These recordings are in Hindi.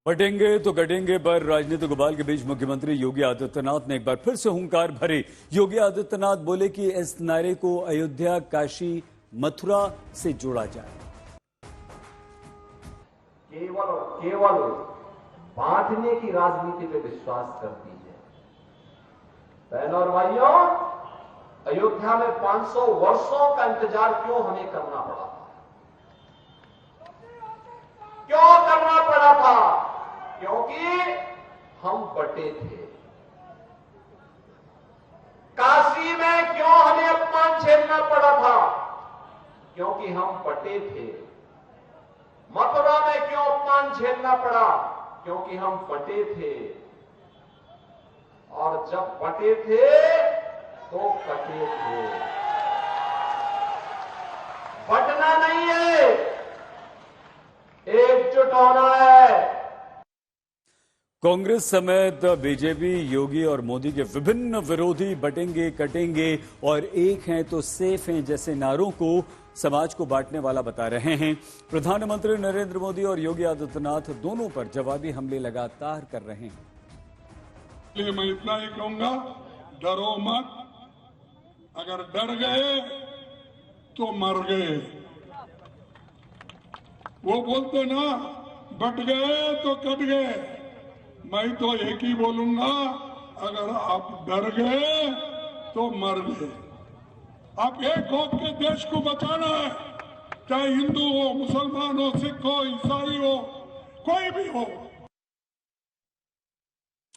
बटेंगे तो कटेंगे पर राजनीतिक उबाल के बीच मुख्यमंत्री योगी आदित्यनाथ ने एक बार फिर से हुंकार भरे। योगी आदित्यनाथ बोले कि इस नारे को अयोध्या, काशी, मथुरा से जोड़ा जाए। केवल और केवल बांटने की राजनीति पे विश्वास करती है। बहनों और भाइयों, अयोध्या में 500 वर्षों का इंतजार क्यों हमें करना पड़ा था? क्यों करना पड़ा था? क्योंकि हम बटे थे। काशी में क्यों हमें अपमान झेलना पड़ा था? क्योंकि हम बटे थे। मथुरा में क्यों अपमान झेलना पड़ा? क्योंकि हम बटे थे। और जब बटे थे तो कटे थे। बटना नहीं है, एकजुट होना है। कांग्रेस समेत बीजेपी, योगी और मोदी के विभिन्न विरोधी बटेंगे, कटेंगे और एक हैं तो सेफ हैं जैसे नारों को समाज को बांटने वाला बता रहे हैं। प्रधानमंत्री नरेंद्र मोदी और योगी आदित्यनाथ दोनों पर जवाबी हमले लगातार कर रहे हैं। मैं इतना ही कहूंगा, डरो मत। अगर डर गए तो मर गए। वो बोलते ना, बट गए तो कट गए। मैं तो एक ही बोलूंगा, अगर आप डर गए तो मर गए। आप एक होप के देश को बचाना है, चाहे हिंदू हो, मुसलमान हो, सिख हो, ईसाई हो, कोई भी हो।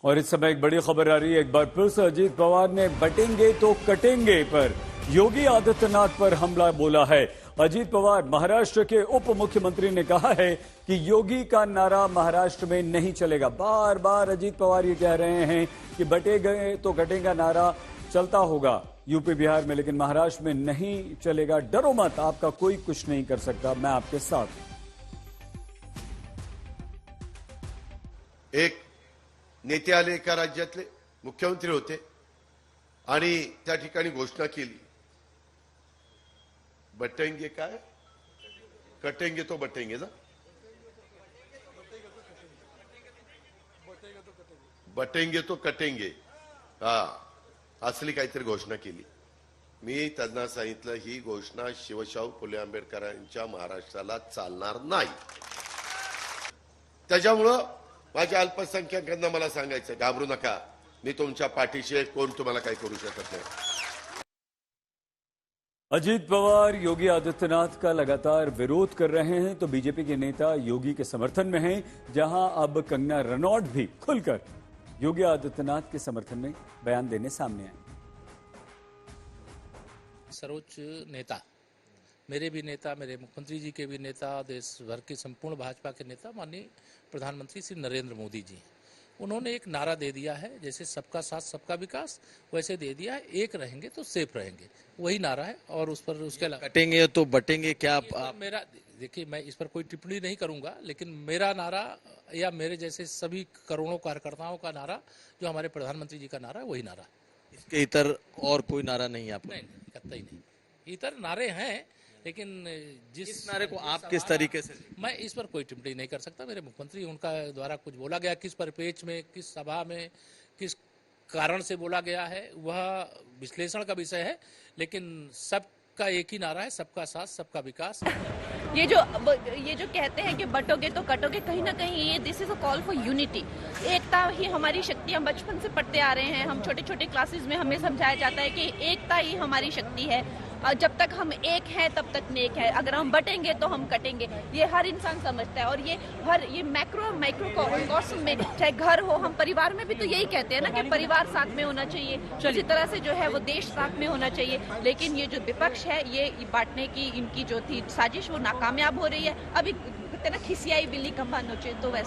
और इस समय एक बड़ी खबर आ रही है। एक बार फिर से अजीत पवार ने बटेंगे तो कटेंगे पर योगी आदित्यनाथ पर हमला बोला है। अजीत पवार, महाराष्ट्र के उप मुख्यमंत्री, ने कहा है कि योगी का नारा महाराष्ट्र में नहीं चलेगा। बार बार अजीत पवार ये कह रहे हैं कि बटे गए तो कटेगा नारा चलता होगा यूपी बिहार में, लेकिन महाराष्ट्र में नहीं चलेगा। डरो मत, आपका कोई कुछ नहीं कर सकता, मैं आपके साथ। एक नेते आले, एका राज्यातले मुख्यमंत्री होते आणि त्या ठिकाणी घोषणा केली, बटेंगे काय, कटेंगे तो बटेंगे ना, बटेंगे तो कटेंगे, असली काहीतरी घोषणा केली। मी त्यांना सांगितलं, ही घोषणा शिवशाहू फुले आंबेडकरांच्या महाराष्ट्राला चालणार नाही। त्याच्यामुळं माझ्या अल्पसंख्याकांना मला सांगायचं, घाबरू नका, मी तुमच्या पाठीशी आहे, कोण तुम्हाला काही करू शकत नाही। अजीत पवार योगी आदित्यनाथ का लगातार विरोध कर रहे हैं तो बीजेपी के नेता योगी के समर्थन में हैं, जहां अब कंगना रनौत भी खुलकर योगी आदित्यनाथ के समर्थन में बयान देने सामने आए। सर्वोच्च नेता, मेरे भी नेता, मेरे मुख्यमंत्री जी के भी नेता, देश भर के संपूर्ण भाजपा के नेता माननीय प्रधानमंत्री श्री नरेंद्र मोदी जी, उन्होंने एक नारा दे दिया है, जैसे सबका साथ सबका विकास, वैसे दे दिया है, एक रहेंगे तो सेफ रहेंगे, वही नारा है। और उस पर उसके अलावा कटेंगे तो बटेंगे क्या आप मेरा, देखिए, मैं इस पर कोई टिप्पणी नहीं करूंगा, लेकिन मेरा नारा या मेरे जैसे सभी करोड़ों कार्यकर्ताओं का नारा, जो हमारे प्रधानमंत्री जी का नारा है, वही नारा। इसके इतर और कोई नारा नहीं है आपका? नहीं, कतई नहीं। इतर नारे हैं, लेकिन जिस नारे को आप किस तरीके से? मैं इस पर कोई टिप्पणी नहीं कर सकता। मेरे मुख्यमंत्री, उनका द्वारा कुछ बोला गया, किस परिपेक्ष में, किस सभा में, किस कारण से बोला गया है, वह विश्लेषण का विषय है, लेकिन सबका एक ही नारा है, सबका साथ सबका विकास। ये जो कहते हैं कि बटोगे तो कटोगे, कहीं ना कहीं ये this is a call for unity. एकता ही हमारी शक्ति। हम बचपन से पढ़ते आ रहे हैं, हम छोटे छोटे क्लासेस में हमें समझाया जाता है कि एकता ही हमारी शक्ति है। जब तक हम एक हैं तब तक नेक है, अगर हम बटेंगे तो हम कटेंगे। ये हर इंसान समझता है। और ये माइक्रो कॉस्म में, चाहे घर हो, हम परिवार में भी तो यही कहते हैं ना कि परिवार साथ में होना चाहिए, इसी तरह से जो है वो देश साथ में होना चाहिए। लेकिन ये जो विपक्ष है, ये बांटने की इनकी जो थी साजिश, वो नाकामयाब हो रही है। अभी कहते हैं ना, खिसियाई बिल्ली खंभा नोचे, तो वैसा